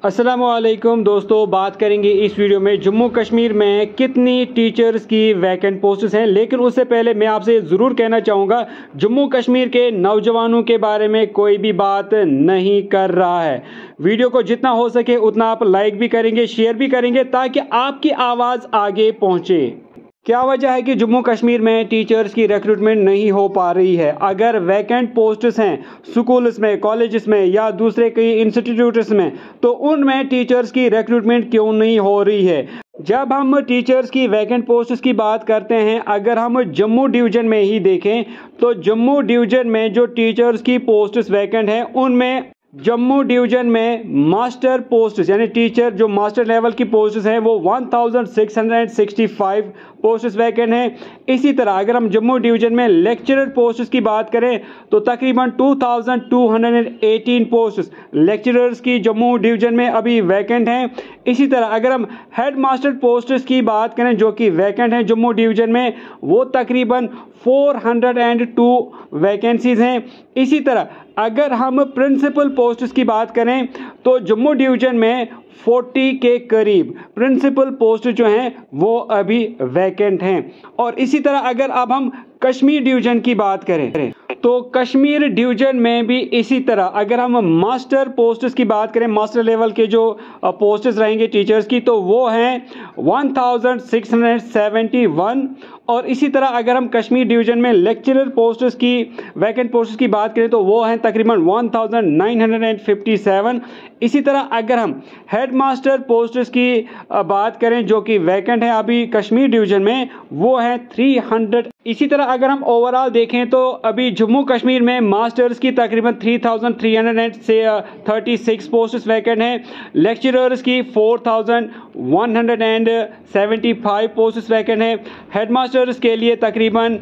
अस्सलामुअलैकुम दोस्तों, बात करेंगे इस वीडियो में जम्मू कश्मीर में कितनी टीचर्स की वैकेंट पोस्ट्स हैं। लेकिन उससे पहले मैं आपसे ज़रूर कहना चाहूँगा, जम्मू कश्मीर के नौजवानों के बारे में कोई भी बात नहीं कर रहा है। वीडियो को जितना हो सके उतना आप लाइक भी करेंगे, शेयर भी करेंगे ताकि आपकी आवाज़ आगे पहुँचे। क्या वजह है कि जम्मू कश्मीर में टीचर्स की रिक्रूटमेंट नहीं हो पा रही है? अगर वैकेंट पोस्ट्स हैं स्कूल्स में, कॉलेजेस में या दूसरे कई इंस्टीट्यूट्स में, तो उनमें टीचर्स की रिक्रूटमेंट क्यों नहीं हो रही है? जब हम टीचर्स की वैकेंट पोस्ट्स की बात करते हैं, अगर हम जम्मू डिवीज़न में ही देखें तो जम्मू डिवीज़न में जो टीचर्स की पोस्ट्स वैकेंट हैं उनमें जम्मू डिवीजन में मास्टर पोस्ट्स यानी टीचर जो मास्टर लेवल की पोस्ट्स हैं वो 1665 पोस्ट्स वैकेंट हैं। इसी तरह अगर हम जम्मू डिवीजन में लेक्चरर पोस्ट्स की बात करें तो तकरीबन 2218 पोस्ट्स लेक्चरर्स की जम्मू डिवीजन में अभी वैकेंट हैं। इसी तरह अगर हम हेड मास्टर पोस्ट्स की बात करें जो कि वैकेंट हैं जम्मू डिवीजन में, वो तकरीबन 402 वैकेंसीज हैं। इसी तरह अगर हम प्रिंसिपल पोस्ट्स की बात करें तो जम्मू डिवीजन में 40 के करीब प्रिंसिपल पोस्ट जो हैं वो अभी वैकेंट हैं। और इसी तरह अगर अब हम कश्मीर डिवीजन की बात करें तो कश्मीर डिवीजन में भी इसी तरह अगर हम मास्टर पोस्ट्स की बात करें, मास्टर लेवल के जो पोस्ट्स रहेंगे टीचर्स की, तो वो हैं 1671। और इसी तरह अगर हम कश्मीर डिवीजन में लेक्चरर पोस्ट्स की वैकेंट पोस्ट्स की बात करें तो वो हैं तकरीबन 1957। इसी तरह अगर हम हेड मास्टर पोस्ट्स की बात करें जो कि वैकेंट है अभी कश्मीर डिवीजन में, वो हैं 300। इसी तरह अगर हम ओवरऑल देखें तो अभी जम्मू कश्मीर में मास्टर्स की तकरीबन 3336 पोस्ट्स वैकेंट हैं। लेक्चरर्स की 4175 पोस्ट्स वैकेंट हैं। हेड मास्टर्स के लिए तकरीबन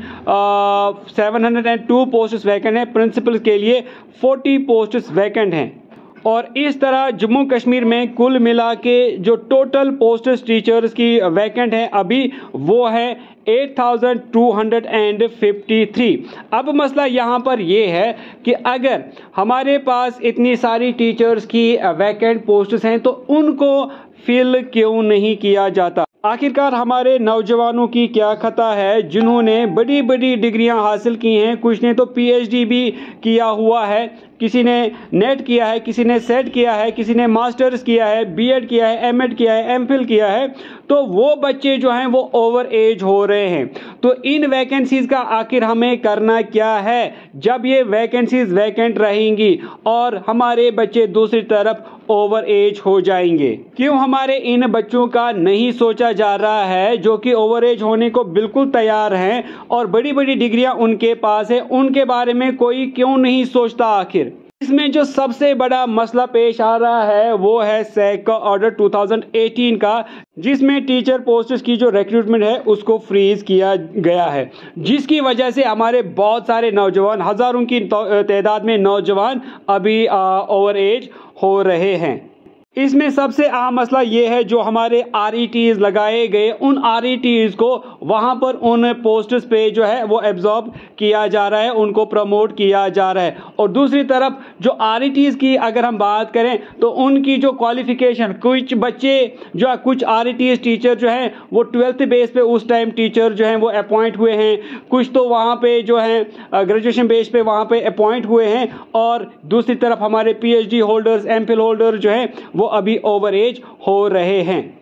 702 पोस्ट्स वैकेंट हैं। प्रिंसिपल के लिए 40 पोस्ट्स वैकेंट हैं। और इस तरह जम्मू कश्मीर में कुल मिला के जो टोटल पोस्ट्स टीचर्स की वैकेंट है अभी वो है 8253। अब मसला यहाँ पर ये है कि अगर हमारे पास इतनी सारी टीचर्स की वैकेंट पोस्ट्स हैं तो उनको फिल क्यों नहीं किया जाता? आखिरकार हमारे नौजवानों की क्या खता है जिन्होंने बड़ी बड़ी डिग्रियां हासिल की हैं? कुछ ने तो पीएचडी भी किया हुआ है, किसी ने नेट किया है, किसी ने सेट किया है, किसी ने मास्टर्स किया है, बीएड किया है, एमएड किया है, एमफिल किया है। तो वो बच्चे जो हैं वो ओवर एज हो रहे हैं। तो इन वैकेंसीज का आखिर हमें करना क्या है जब ये वैकेंसीज वैकेंट रहेंगी और हमारे बच्चे दूसरी तरफ ओवर एज हो जाएंगे? क्यों हमारे इन बच्चों का नहीं सोचा जा रहा है जो कि ओवर एज होने को बिल्कुल तैयार हैं और बड़ी बड़ी डिग्रियां उनके पास है? उनके बारे में कोई क्यों नहीं सोचता? आखिर इसमें जो सबसे बड़ा मसला पेश आ रहा है वो है सैक का ऑर्डर 2018 का, जिसमें टीचर पोस्ट्स की जो रिक्रूटमेंट है उसको फ्रीज किया गया है, जिसकी वजह से हमारे बहुत सारे नौजवान, हजारों की तादाद में नौजवान अभी ओवर एज हो रहे हैं। इसमें सबसे अहम मसला ये है जो हमारे RETs लगाए गए, उन RETs को वहाँ पर उन पोस्ट्स पे जो है वो एब्जॉर्ब किया जा रहा है, उनको प्रमोट किया जा रहा है। और दूसरी तरफ जो RETs की अगर हम बात करें तो उनकी जो क्वालिफिकेशन, कुछ बच्चे जो कुछ RETs टीचर जो हैं वो 12th बेस पे उस टाइम टीचर जो हैं वो अपॉइंट हुए हैं, कुछ तो वहाँ पे जो हैं ग्रेजुएशन बेस पे वहाँ पे अपॉइंट हुए हैं। और दूसरी तरफ हमारे PhD होल्डर्स, एमफिल होल्डर जो हैं वो अभी ओवर एज हो रहे हैं।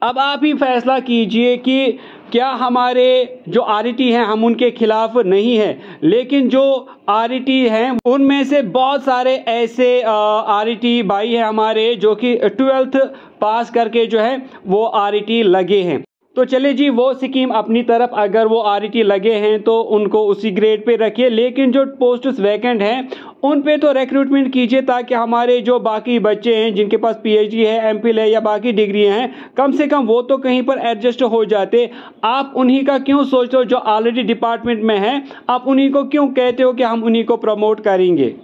अब आप ही फैसला कीजिए कि क्या हमारे जो RET हैं हम उनके खिलाफ नहीं है, लेकिन जो RET हैं उनमें से बहुत सारे ऐसे RET भाई हैं हमारे जो कि 12th पास करके जो है वो RET लगे हैं। तो चले जी, वो स्कीम अपनी तरफ, अगर वो RET लगे हैं तो उनको उसी ग्रेड पे रखिए, लेकिन जो पोस्ट्स वैकेंट हैं उन पे तो रिक्रूटमेंट कीजिए ताकि हमारे जो बाकी बच्चे हैं जिनके पास PhD है, एमफिल है या बाकी डिग्रियां हैं, कम से कम वो तो कहीं पर एडजस्ट हो जाते। आप उन्हीं का क्यों सोचते हो जो ऑलरेडी डिपार्टमेंट में है? आप उन्हीं को क्यों कहते हो कि हम उन्हीं को प्रमोट करेंगे?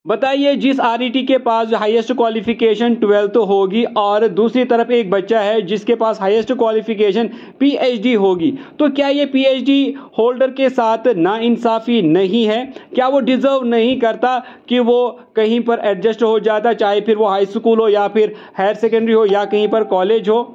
बताइए, जिस आरईटी के पास हाईएस्ट क्वालिफिकेशन 12th होगी और दूसरी तरफ एक बच्चा है जिसके पास हाईएस्ट क्वालिफिकेशन पीएचडी होगी, तो क्या ये पीएचडी होल्डर के साथ नाइंसाफी नहीं है? क्या वो डिजर्व नहीं करता कि वो कहीं पर एडजस्ट हो जाता, चाहे फिर वो हाई स्कूल हो या फिर हायर सेकेंडरी हो या कहीं पर कॉलेज हो?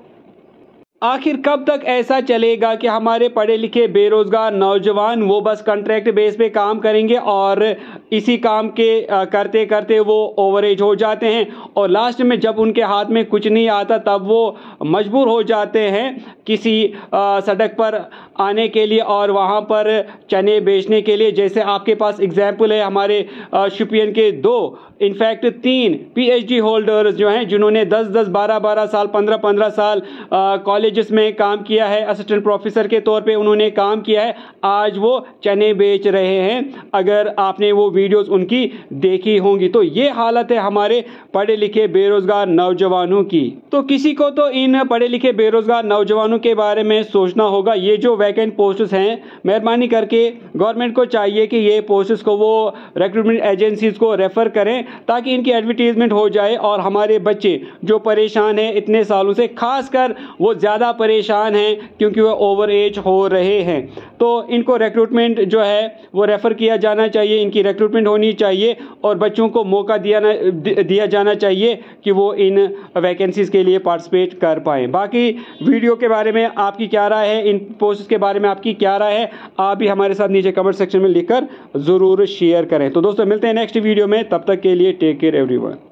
आखिर कब तक ऐसा चलेगा कि हमारे पढ़े लिखे बेरोजगार नौजवान वो बस कॉन्ट्रैक्ट बेस पे काम करेंगे और इसी काम के करते करते वो ओवर एज हो जाते हैं और लास्ट में जब उनके हाथ में कुछ नहीं आता तब वो मजबूर हो जाते हैं किसी सड़क पर आने के लिए और वहाँ पर चने बेचने के लिए। जैसे आपके पास एग्जाम्पल है हमारे शोपियान के 2 इनफैक्ट 3 पीएचडी होल्डर्स जो हैं जिन्होंने 10-10, 12-12 साल, 15-15 साल कॉलेजेस में काम किया है, असिस्टेंट प्रोफेसर के तौर पे उन्होंने काम किया है, आज वो चने बेच रहे हैं। अगर आपने वो वीडियोस उनकी देखी होंगी तो ये हालत है हमारे पढ़े लिखे बेरोजगार नौजवानों की। तो किसी को तो इन पढ़े लिखे बेरोजगार नौजवानों के बारे में सोचना होगा। ये जो वैकेंट पोस्ट्स हैं, मेहरबानी करके गवर्नमेंट को चाहिए कि ये पोस्ट्स को वो रिक्रूटमेंट एजेंसीज को रेफर करें ताकि इनकी एडवर्टीजमेंट हो जाए और हमारे बच्चे जो परेशान हैं इतने सालों से, खासकर वो ज़्यादा परेशान हैं क्योंकि वो ओवर एज हो रहे हैं, तो इनको रिक्रूटमेंट जो है वो रेफ़र किया जाना चाहिए, इनकी रिक्रूटमेंट होनी चाहिए और बच्चों को मौका दिया जाना चाहिए कि वो इन वैकेंसीज़ के लिए पार्टिसिपेट कर पाएँ। बाकी वीडियो के बारे में आपकी क्या राय है, इन पोस्ट के बारे में आपकी क्या राय है, आप भी हमारे साथ नीचे कमेंट सेक्शन में लिखकर ज़रूर शेयर करें। तो दोस्तों मिलते हैं नेक्स्ट वीडियो में, तब तक के लिए टेक केयर एवरीवन।